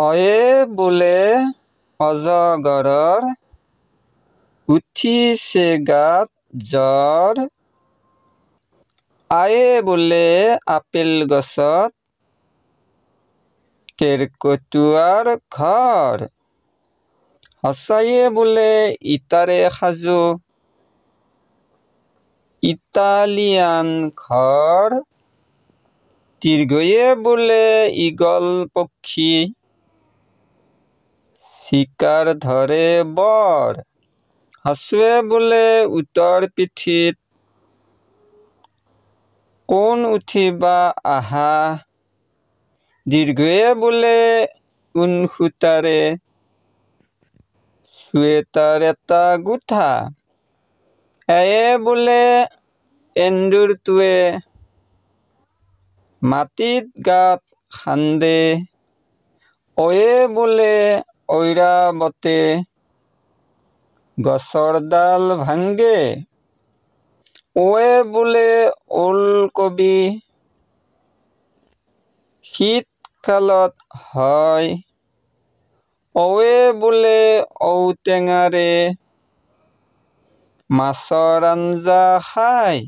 অয়ে বোলে অজগৰৰ উঠিছে গাত জ্বৰ। আয়ে বোলে আপেল গছত কেৰ্কেটুৱাৰ ঘৰ। সঁচায়ে বোলে ইটাৰে সাজো ইটালিয়ান ঘৰ। দীৰ্ঘয়ে বোলে ঈগল পক্ষী চিকাৰ ধৰে বৰ। হাচুৱে বোলে উটৰ পিঠিত কোন উঠিবা আহা। দীৰ্ঘয়ে বোলে ঊণসূতাৰে চুৱেটাৰ এটা গুঠা। এয়ে বোলে এন্দুৰটোৱে মাটিত গাঁত খান্দে। অয়ে বোলে ঐৰাবতে গছৰ ডাল ভাংগে। অয়ে বোলে ওলকবি শীতকালত হয়। অয়ে বোলে ঔটেঙাৰে মাছৰ আঞ্জা খায়।